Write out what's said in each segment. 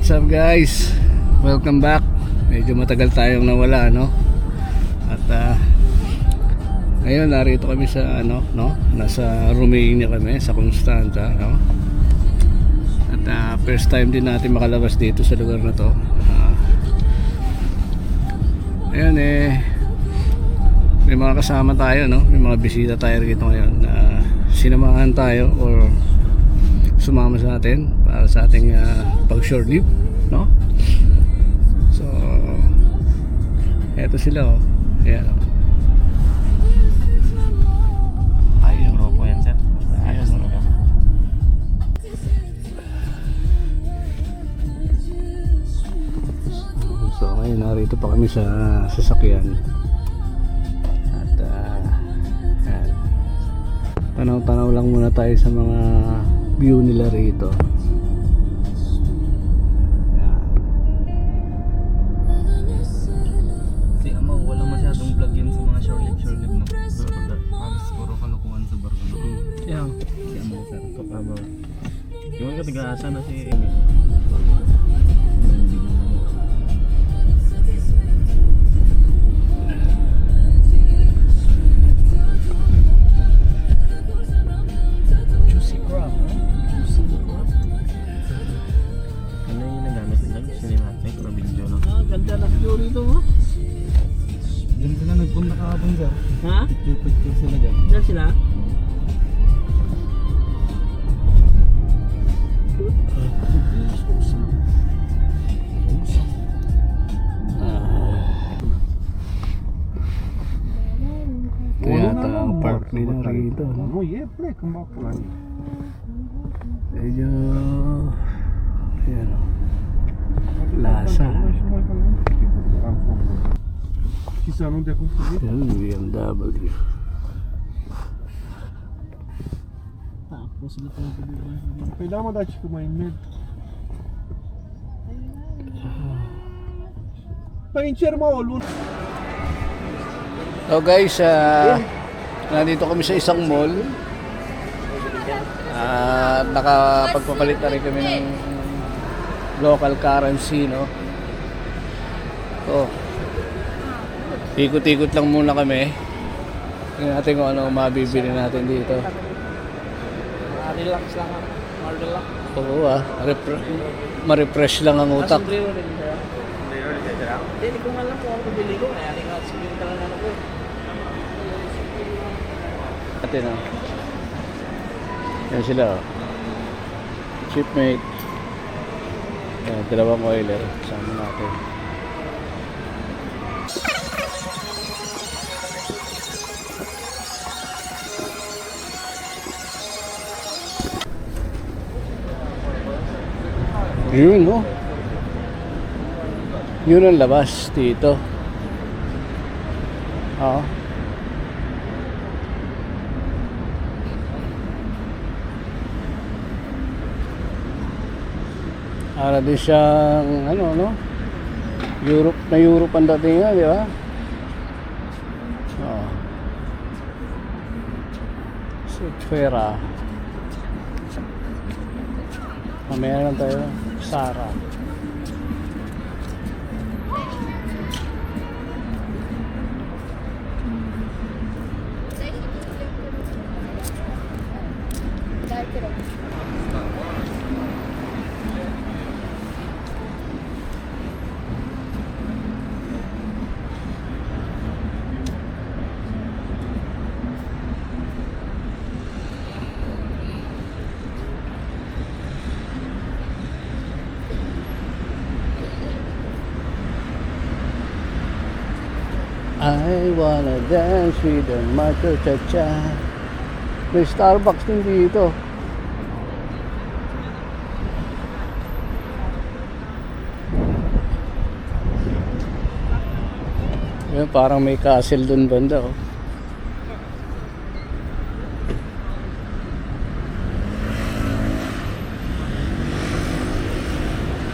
What's up guys? Welcome back. Medyo matagal tayong nawala, no? At ngayon narito kami sa nasa Romania kami sa Constanta, no? At first time din natin makalabas dito sa lugar na to. Ayun may mga kasama tayo, no? May mga bisita tayo rito ngayon na sinamahan tayo or sumama sa atin para sa ating pag short leave, no? So eto sila, oh. Ayan, oh. Ayos bro po yan, sir. Ayos bro. So ngayon narito pa kami sa sasakyan. At ayan. Tanaw-tanaw lang muna tayo sa mga view nila rito. Kasi wala masyadong vlog yun sa mga short live no? Halos puro kalukuhan sa barko no? Yeah. Si Amaw sir, kapabaw. Yung mga katigaasa na si Juicy crab, no? Juicy crab. ano yung nagamit nila? Cinematic or video no? Ganda na view rito, no? Diyan sila nagpunta kahapon sir. Ha? Picture sila dyan. Diyan sila? Ito yata ang park nila rito, no? Oh yeah, play, come back lang. Medyo ayan, oh. Lasa. Yan, BMW. Tapos na tayo kailangan mo dahil kumain med. Pa-inshare mo ulo. So guys, nandito kami sa isang mall. Nakapagpapalit na rin kami ng local currency, no? So, ikot-ikot lang muna kami. Tingnan natin kung ano mabibili natin dito. Relax lang ako. Relax. Oo, ma-refresh lang ang utak. Hindi ko nga lang kung ano bili ko. Kaya nga sabihin ka lang ano ko. Natin, oh. Yan sila, oh. Shipmate. Yan, dalawang oiler. Sama natin. Yun, no? Yun ang labas dito. Oo. Para din siyang no? Europe ang dating nga, di ba? Oo. Sutfera. Mamaya lang tayo. Sara. I wanna dance with the Marco Cha-Cha. May Starbucks din dito. Yan, parang may castle dun banda, oh.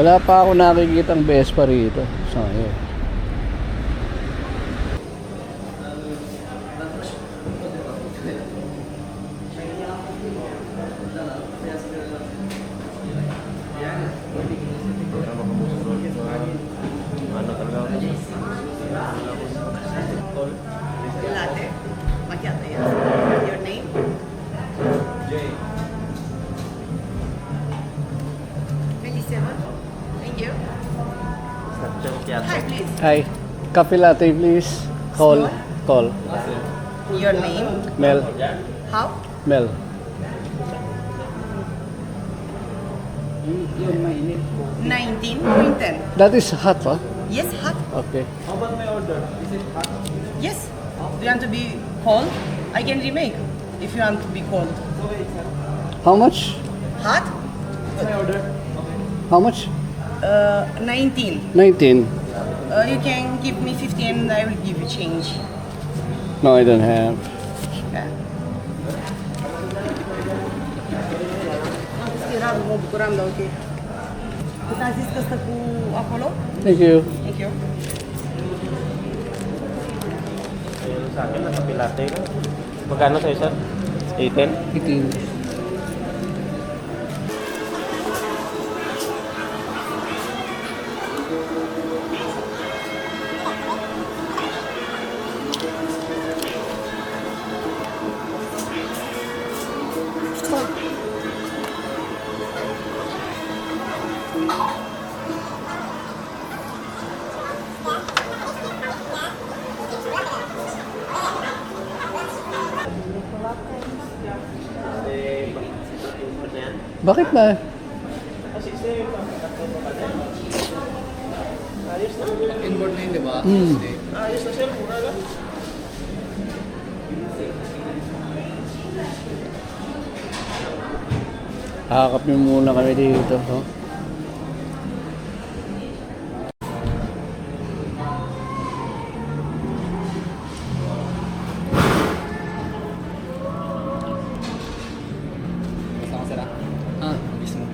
Wala pa ako nakikitang Vespa rito. So, yun. Hi, please. Hi. Coffee latte, please. Call. Call. Your name? Mel. How? Mel. 19.10. That is hot, huh? Yes, hot. Okay. Yes. Do you want to be cold? I can remake if you want to be cold. How much? Hot? How much? 19. 19. You can give me 50 and I will give you change. No, I don't have. Okay. Era mă bucuram, dar ok. Cât am zis că stă cu acolo? Thank you. Thank you. Sa akin, nasa pilate ka. Magkano sa'yo, sir? 18? 18. Bakit na? Inboard na yun, di ba? Hmm. Ayos na, sir. Mura lang. Kakapin muna kami dito. Oh. Basta ka, sir, ah. Ah. Mabis mo.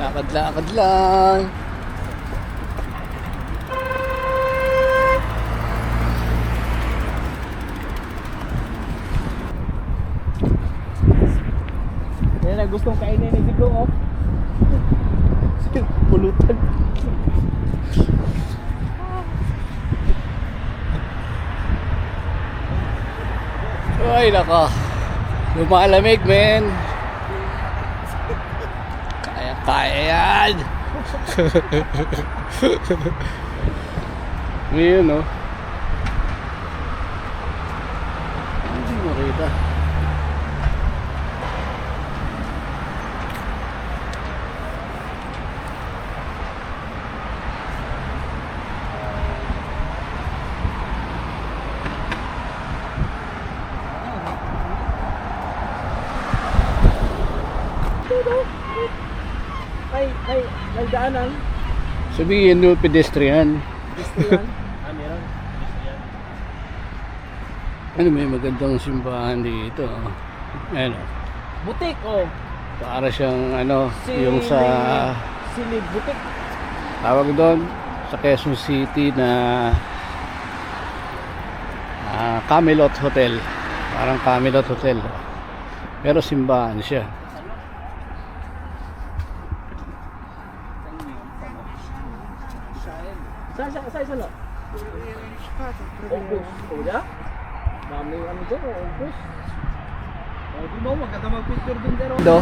Lakad-lakad lang. Yan ang gustong kainin ni Zico, oh. Pulutan. Ay, nako. Lumalamig, men. Kaya yan. Ngayon, no? Hindi makita. Ay, nagdaanan. Sabihin nyo, pedestrian. Pedestrian. Meron. Pedestrian. Ano, may magandang simbahan dito. Ayan, oh. Butik, oh. Para siyang, ano, yung sa, Silid butik. tawag doon, sa Quezon City na Camelot Hotel. Parang Camelot Hotel. Pero simbahan siya. Sa isa lang. Opus. Uda? Dami ano dyan, opus. Di ba, maganda mag-picture din dyan. Do.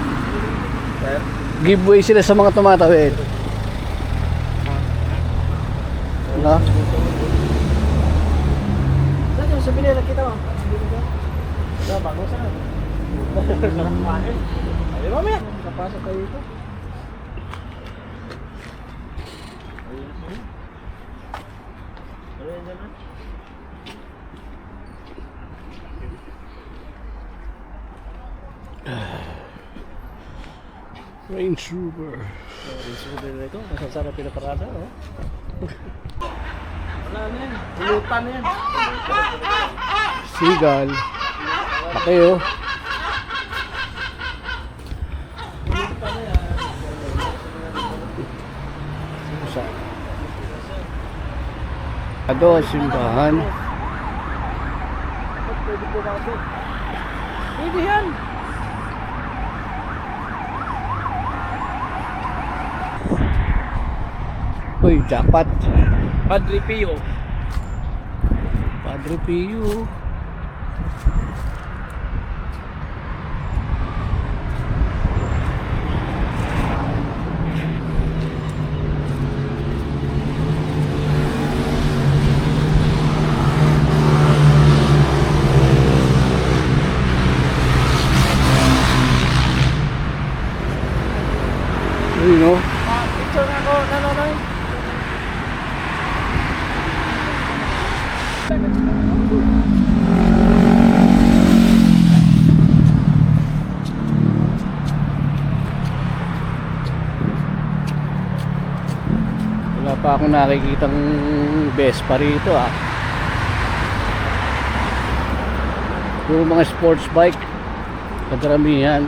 Giveaway sila sa mga tumatawid. No? Saan yung sabi nila kita mo? Bago saan? Ay, mamaya. Kapasok kayo ito. Ayun dyan na. Range Rover. Range Rover na ito. Masasarap pinaparada, oh. Wala na yan. Pulutan na yan. Seagull. Pakeo. Sa Ado, simbahan. Pwede po kasi. Pwede yan. Uy, jackpot. Padre Pio. Padre Pio. Uy, no? Picture na ako. Nanonoy. Wala pa akong nakikitang Vespa rito ah. Puro mga sports bike. Kadaramihan.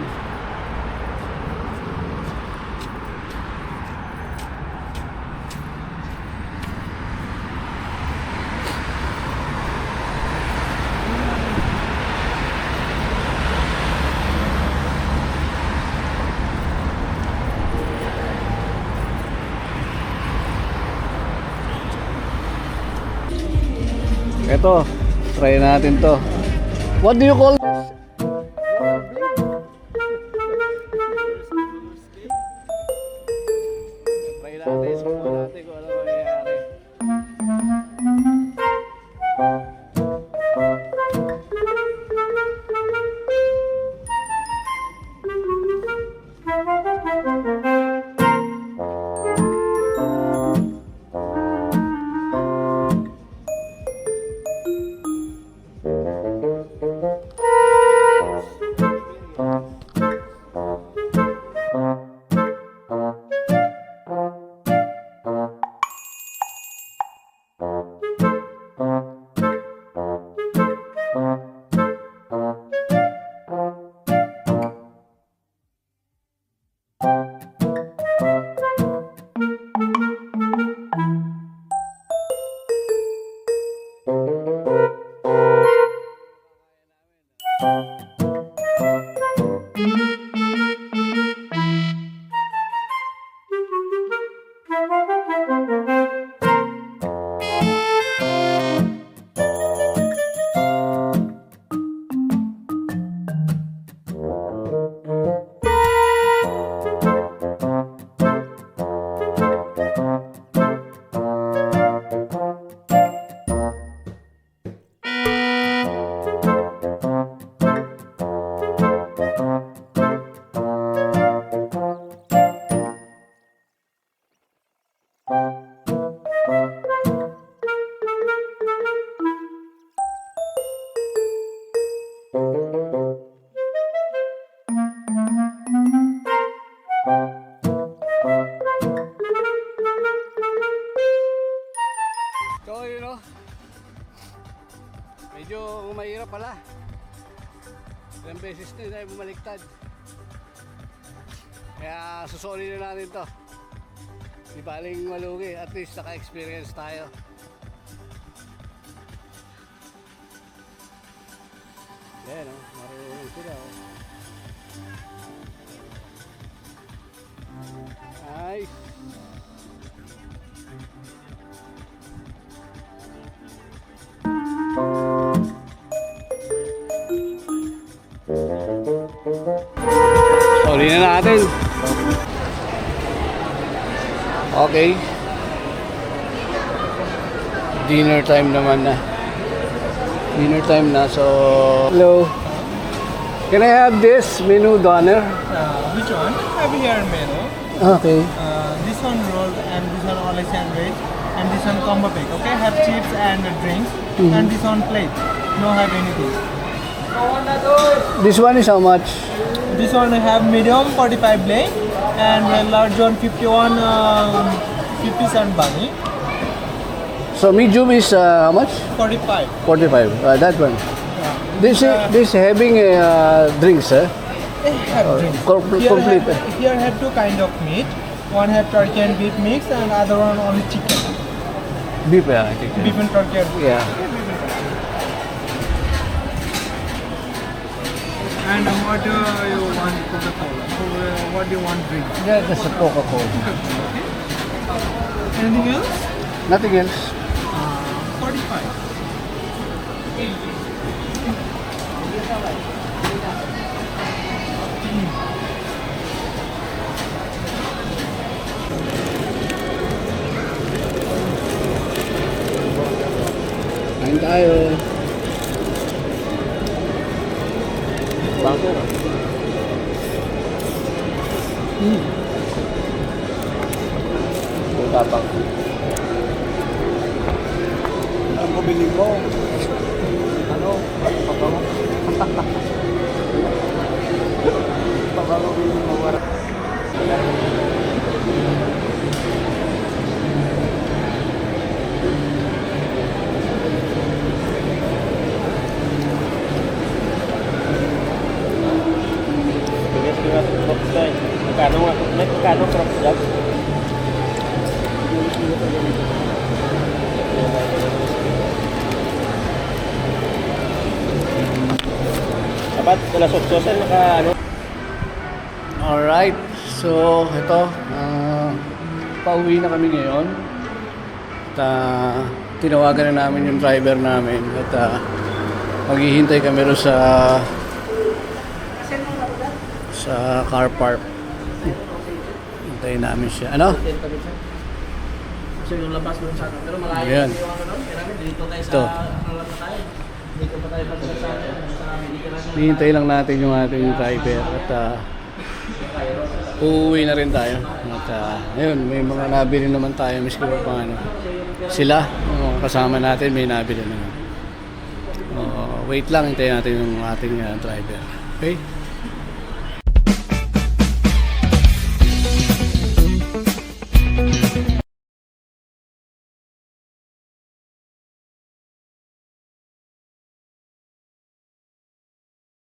Ito, try natin to. What do you call this? Try natin, subukan natin kung ano mangyayari. So yun o, medyo mahirap pala. Ilang beses na tayo bumaliktad. Kaya susuli na natin to. Di baling malugi, at least naka-experience tayo. Ayan o, marunong sila o. Nice. Sorry na natin. Okay. Dinner time naman na. Dinner time na, so... Hello. Can I have this menu doner? Which one? Have here menu. Okay. This one rolled and this one only sandwich and this one combo pack. Okay, have chips and drinks and this one plate. No have anything. This one is how much? This one have medium 45 blade and large one 51 50 cent bunny. So medium is how much? 45. 45. That one. This having drinks, eh? Have drinks. Complete. Here have two kind of meat. One have turkey and beef mix and other one only chicken. Beef, I think. Beef and turkey. Yeah. And what do you want Coca-Cola? What do you want drink? Yeah, that's a Coca-Cola. Anything else? Nothing else. 45. Kain tayo. Bangko. Tapang. Ang bumili mo. Ano? Pabango. Pabango bili mo wala. Magkano crops dyan? Dapat alas 8 sir, ano? Alright. So, ito. Pauwi na kami ngayon. At tinawagan na namin yung driver namin. At maghihintay kami rin sa car park. Hintayin namin siya. Ano? So yung labas mo sa pero malayo Ayan. yung ano doon. Kailangan dito tayo Ito. sa ano lang tayo. Dito pa tayo sa Mediterranean. Hihintay lang natin yung ating driver. At uuwi na rin tayo. At ayun, may mga nabili naman tayo. Miski pa pa ano. Sila, yung kasama natin, may nabili naman. Wait lang, hintayin natin yung ating driver. Okay?